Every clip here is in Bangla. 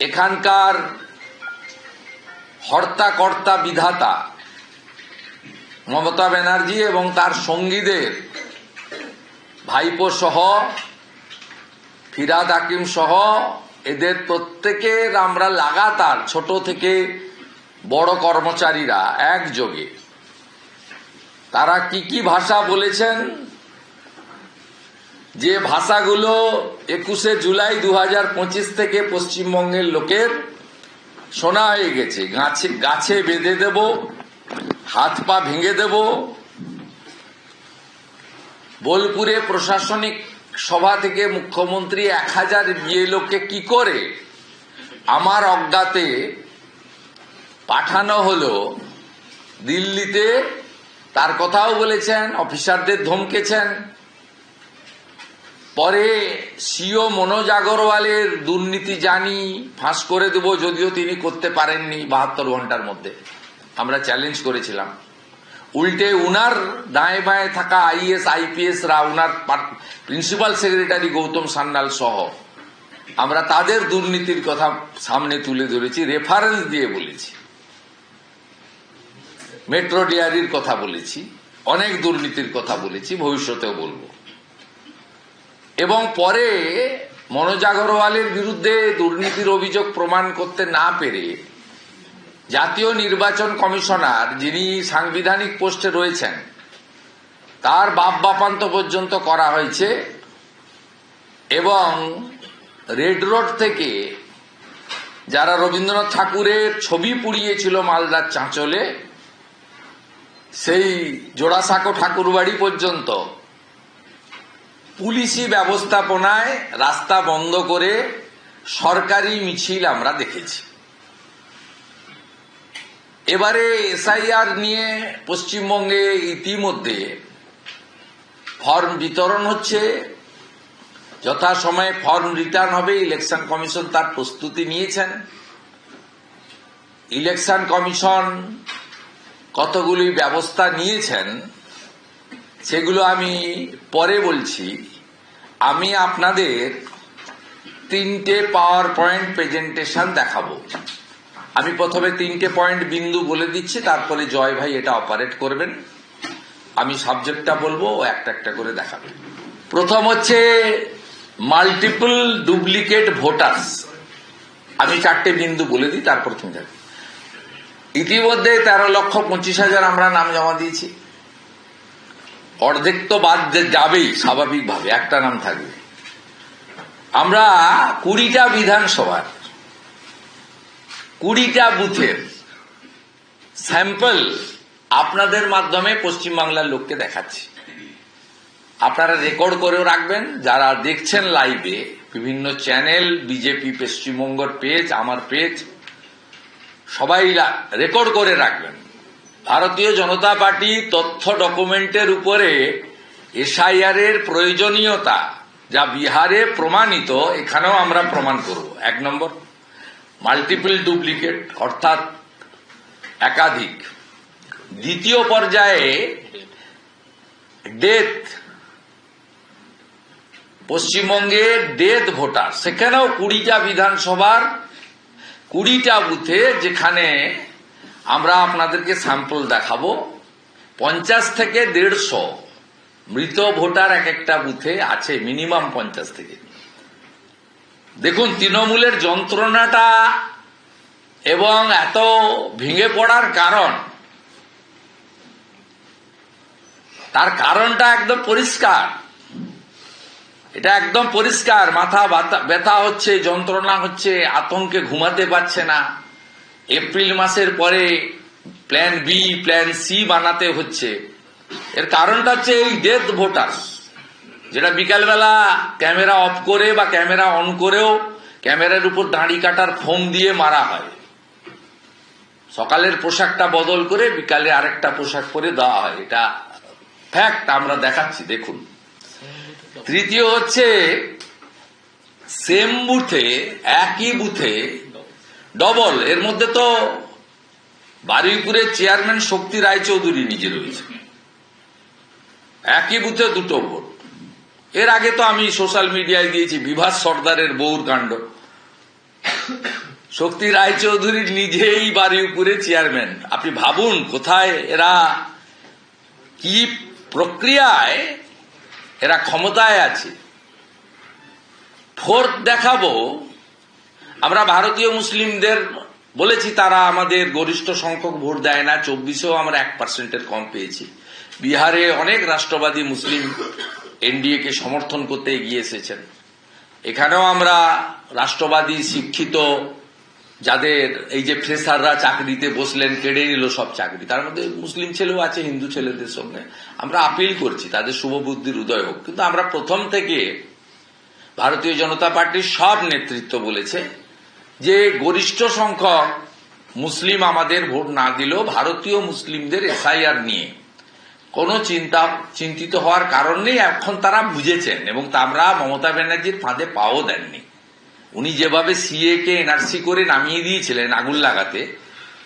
এখানকার হর্তা-কর্তা বিধাতা মমতা ব্যানার্জি এবং তার সঙ্গীদের ভাইপো সহ, ফিরহাদ হাকিম সহ এদের প্রত্যেকের আমরা লাগাতার ছোট থেকে বড় কর্মচারীরা একযোগে তারা কি কি ভাষা বলেছেন, যে ভাষাগুলো 21শে জুলাই 2025 থেকে পশ্চিমবঙ্গের লোকের শোনা হয়ে গেছে। গাছে বেঁধে দেব, হাত পা ভেঙে দেব। বোলপুরে প্রশাসনিক সভা থেকে মুখ্যমন্ত্রী 1000 বিএলওকে কি করে আমার অজ্ঞাতে পাঠানো হলো দিল্লিতে, তার কথাও বলেছেন, অফিসারদের ধমকেছেন। পরে সিও মনোজ আগরওয়ালের দুর্নীতি জানি ফাঁস করে দেব, যদিও তিনি করতে পারেননি 72 ঘন্টার মধ্যে, আমরা চ্যালেঞ্জ করেছিলাম। উল্টে উনার দায়ে বায়ে থাকা আইএস আইপিএস রা, উনার প্রিন্সিপাল সেক্রেটারি গৌতম সান্যাল সহ আমরা তাদের দুর্নীতির কথা সামনে তুলে ধরেছি, রেফারেন্স দিয়ে বলেছি, মেট্রো ডিআরির কথা বলেছি, অনেক দুর্নীতির কথা বলেছি, ভবিষ্যতেও বলবো। এবং পরে মনোজ আগরওয়ালের বিরুদ্ধে দুর্নীতির অভিযোগ প্রমাণ করতে না পেরে জাতীয় নির্বাচন কমিশনার, যিনি সাংবিধানিক পোস্টে রয়েছেন, তার বাপ বাপান্ত পর্যন্ত করা হয়েছে। এবং রেড রোড থেকে যারা রবীন্দ্রনাথ ঠাকুরের ছবি পুড়িয়েছিল মালদার চাঁচলে, সেই জোড়াসাঁকো ঠাকুরবাড়ি পর্যন্ত পুলিশি ব্যবস্থাপনায় রাস্তা বন্ধ করে সরকারি মিছিল আমরা দেখেছি। এবারে এসআইআর নিয়ে পশ্চিমবঙ্গে ইতিমধ্যে ফর্ম বিতরণ হচ্ছে, যথাসময়ে ফর্ম রিটার্ন হবে। ইলেকশন কমিশন তার প্রস্তুতি নিয়েছেন। ইলেকশন কমিশন কতগুলি ব্যবস্থা নিয়েছেন সেগুলো আমি পরে বলছি। আমি আপনাদের 3টে পাওয়ার পয়েন্ট প্রেজেন্টেশন দেখাবো। আমি প্রথমে 3টে পয়েন্ট বিন্দু বলে দিচ্ছি, তারপরে জয় ভাই এটা অপারেট করবেন। আমি সাবজেক্টটা বলবো, ও একটা একটা করে দেখাবে। প্রথম হচ্ছে মাল্টিপল ডুপ্লিকেট ভোটার্স। আমি 4টে বিন্দু বলে দিই, তারপর তুমি যাবে। ইতিমধ্যে 13,25,000 আমরা নাম জমা দিয়েছি। অর্ধেক তো বাদ যাবেই স্বাভাবিকভাবে, একটা নাম থাকবে। আমরা 20টা বিধানসভার 20টা বুথের স্যাম্পল আপনাদের মাধ্যমে পশ্চিমবাংলার লোককে দেখাচ্ছি। আপনারা রেকর্ড করেও রাখবেন। যারা দেখছেন লাইভে, বিভিন্ন চ্যানেল, বিজেপি পশ্চিমবঙ্গের পেজ, আমার পেজ, সবাই রেকর্ড করে রাখবেন। ভারতীয় জনতা পার্টি তথ্য ডকুমেন্টের উপরে এসআইআর এর প্রয়োজনীয়তা যা বিহারে প্রমাণিত, এখানেও আমরা প্রমাণ করব। 1 নম্বর, মাল্টিপল ডুপ্লিকেট অর্থাৎ একাধিক। দ্বিতীয় পর্যায়ে ডেথ, পশ্চিমবঙ্গে ডেথ ভোটার, সেখানেও 20টা বিধানসভার 20টা বুথে, যেখানে আমরা আপনাদেরকে স্যাম্পল দেখাবো। 50 থেকে 150 মৃত ভোটার এক একটা বুথে আছে, মিনিমাম 50 থেকে। দেখুন তৃণমূলের যন্ত্রণাটা এবং এত ভেঙে পড়ার কারণ, তার কারণটা একদম পরিষ্কার। এটা একদম পরিষ্কার। মাথা ব্যথা হচ্ছে, যন্ত্রণা হচ্ছে, আতঙ্কে ঘুমাতে পারছে না। এপ্রিল মাসের পরে প্ল্যান বি, প্ল্যান সি বানাতে হচ্ছে। এর কারণটা হচ্ছে এই ডেথ ভোটার, যেটা বিকালবেলা ক্যামেরা অফ করে বা ক্যামেরা অন করেও ক্যামেরার উপর দাড়ি কাটার ফোম দিয়ে মারা হয়। সকালের পোশাকটা বদল করে বিকালে আরেকটা পোশাক পরে দেওয়া হয়। এটা ফ্যাক্ট, আমরা দেখাচ্ছি, দেখুন। তৃতীয় হচ্ছে সেম বুথে, একই বুথে ডবল। এর মধ্যে তো বারুইপুরের চেয়ারম্যান শক্তি রায়চৌধুরী নিজে রয়েছে, একই বুথে 2টো ভোট। এর আগে তো আমি সোশ্যাল মিডিয়ায় দিয়েছি বিভাস সর্দারের বউর কাণ্ড, শক্তি রায়চৌধুরী নিজেই বারুইপুরে চেয়ারম্যান। আপনি ভাবুন কোথায় এরা, কি প্রক্রিয়ায় এরা ক্ষমতায় আছে। ফোর্থ দেখাবো, আমরা ভারতীয় মুসলিমদের বলেছি তারা আমাদের গরিষ্ঠ সংখ্যক ভোট দেয় না, 24-এও আমরা 1%-এর কম পেয়েছি। বিহারে অনেক রাষ্ট্রবাদী মুসলিম এনডিএ কে সমর্থন করতে এগিয়ে এসেছেন। এখানেও আমরা রাষ্ট্রবাদী শিক্ষিত যাদের, এই যে ফ্রেশাররা চাকরিতে বসলেন, কেড়ে নিল সব চাকরি, তার মধ্যে মুসলিম ছেলেও আছে হিন্দু ছেলেদের সঙ্গে। আমরা আপিল করছি তাদের শুভবুদ্ধির উদয় হোক। কিন্তু আমরা প্রথম থেকে ভারতীয় জনতা পার্টির সব নেতৃত্ব বলেছে যে গরিষ্ঠ সংখ্যক মুসলিম আমাদের ভোট না দিলেও ভারতীয় মুসলিমদের এসআইআর নিয়ে কোনো চিন্তিত হওয়ার কারণ নেই। এখন তারা বুঝেছেন এবং আমরা মমতা ব্যানার্জির ফাঁদে পাও দেননি। উনি যেভাবে সিএ কে এনআরসি করে নামিয়ে দিয়েছিলেন আগুন লাগাতে,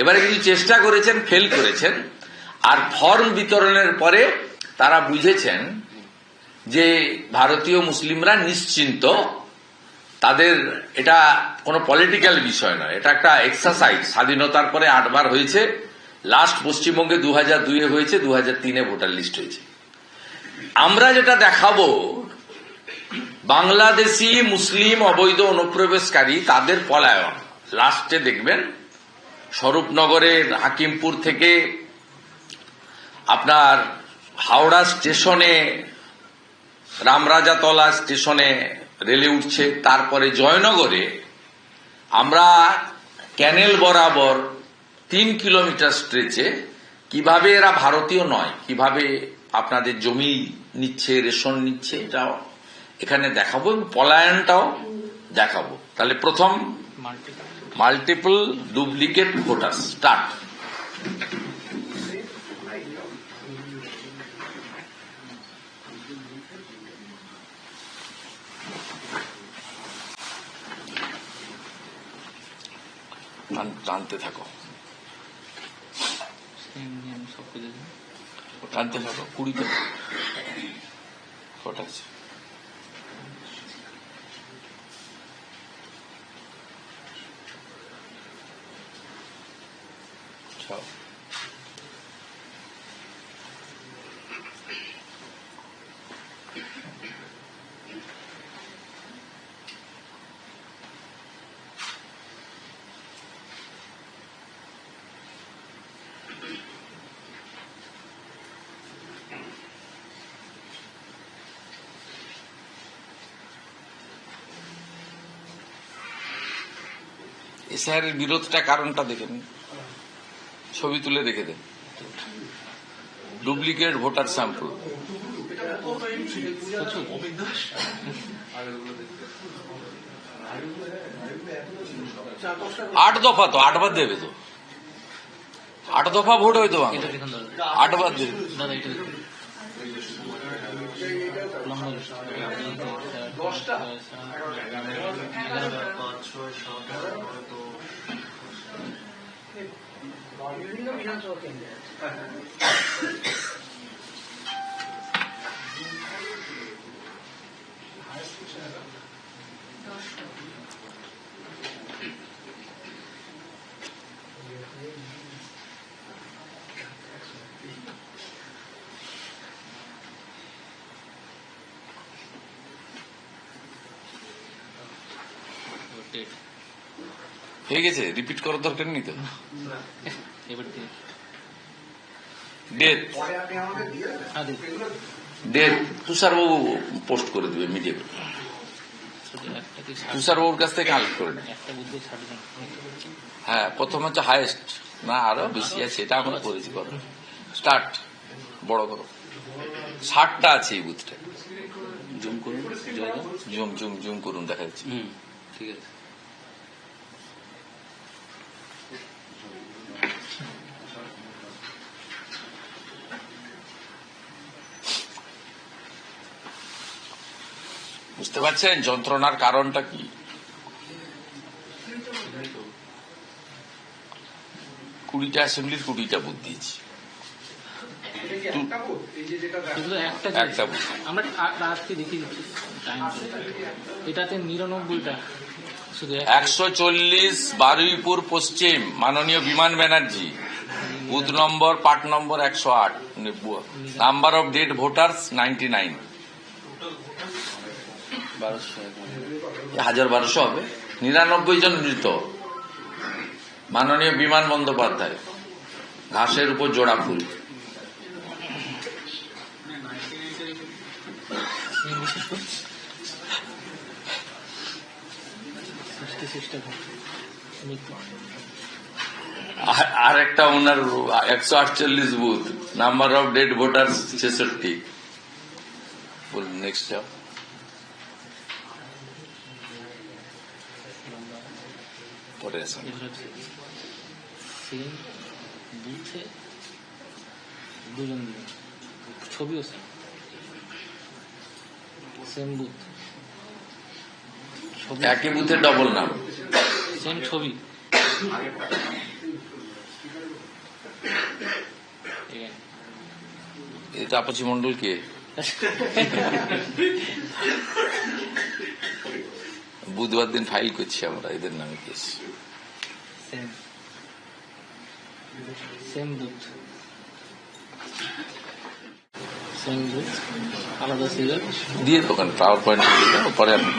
এবারে কিন্তু চেষ্টা করেছেন, ফেল করেছেন। আর ফর্ম বিতরণের পরে তারা বুঝেছেন যে ভারতীয় মুসলিমরা নিশ্চিন্ত, তাদের এটা কোনো পলিটিক্যাল বিষয় নয়, এটা একটা এক্সারসাইজ। স্বাধীনতার পরে 8 বার হয়েছে, লাস্ট পশ্চিমবঙ্গে 2002-এ হয়েছে, 2003-এ ভোটার লিস্ট হয়েছে। আমরা যেটা দেখাবো, বাংলাদেশি মুসলিম অবৈধ অনুপ্রবেশকারী তাদের পলায়ন। লাস্টে দেখবেন স্বরূপনগরের হাকিমপুর থেকে আপনার হাওড়া স্টেশনে, রামরাজাতলা স্টেশনে রেলে উঠছে, তারপরে জয়নগরে আমরা ক্যানেল বরাবর 3 কিলোমিটার স্ট্রেচে কিভাবে এরা ভারতীয় নয়, কিভাবে আপনাদের জমি নিচ্ছে, রেশন নিচ্ছে, এটাও এখানে দেখাবো এবং পলায়নটাও দেখাবো। তাহলে প্রথম মাল্টিপল ডুপ্লিকেট ভোটার স্টার্ট। টানতে থাকো, টানতে থাকো, 20টা ভোট আছে। এসআইআরের বিরোধটা কারণটা দেখে নিন, ছবি তুলে রেখে দেন। ডুপ্লিকেট ভোটার স্যাম্পল, আট দফা, তো 8 বার দেবে, তো 8 দফা ভোট হয়তো 8 বার দেবে। হয়ে গেছে, রিপিট করার দরকার নেই তো। ডেট ডেট তুষারবাবু পোস্ট করে দেবে মিডিয়া, তুষারবাবুর কাছ থেকে কালেক্ট করে নেয়। হ্যাঁ, প্রথম হচ্ছে হাইয়েস্ট, না আরো বেশি আছে, এটা আমরা করেছি। করো স্টার্ট, বড় করো। 60টা আছে এই বুথটা। জুম করুন, জুম জুম জুম করুন, দেখা যাচ্ছে। ঠিক আছে, বুঝতে পারছেন যন্ত্রণার কারণটা কি? 20টা অ্যাসেম্বলির 20টা বুথ দিয়েছি। আমরা রাত্রি দেখে দিচ্ছি, এটাতে 99টা 140 বারুইপুর পশ্চিম, মাননীয় বিমান Banerjee, booth number, part number 108, number of dead voters 99। 1200 হবে। 99 জন মৃত। মাননীয় বিমান বন্দ্যোপাধ্যায়, ঘাসের উপর জোড়া ফুল। আর একটা ওনার 148 booth, number of dead voters 66। বলুন নেক্সট। পরে আসেন। ছবিও সেম বুথ, একই বুথে ডবল নাম, সেম ছবি। এই তাপসী মন্ডল কে? বুধবার দিন ফাইল করছি আমরা এদের নামে case. Same booth, same booth, আলাদা সিরিয়াল দিয়ে দোকান পাওয়ার পয়েন্ট পরে আপনি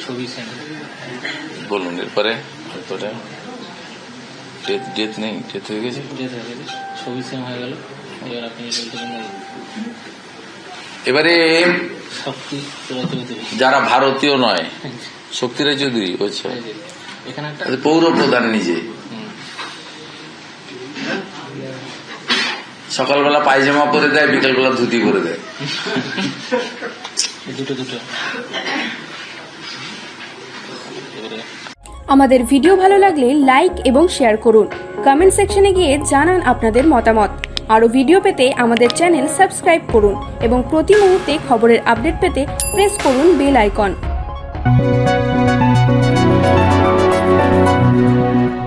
ছবি সেম। বলুন এরপরে ডেথ নেই, ডেথ হয়ে গেছে, ছবি সেম হয়ে গেল। এবার আপনি এবারে শক্তি যারা ভারতীয় নয়, শক্তি রায় চৌধুরী বলছে এখানে একটা পৌর প্রধান নিজে সকালবেলা পায়জামা পরে দেয়, বিকালবেলা ধুতি পরে দেয়। দুটো আমাদের ভিডিও ভালো লাগলে লাইক এবং শেয়ার করুন। কমেন্ট সেকশনে গিয়ে জানান আপনাদের মতামত। আরও ভিডিও পেতে আমাদের চ্যানেল সাবস্ক্রাইব করুন এবং প্রতি মুহূর্তে খবরের আপডেট পেতে প্রেস করুন বেল আইকন।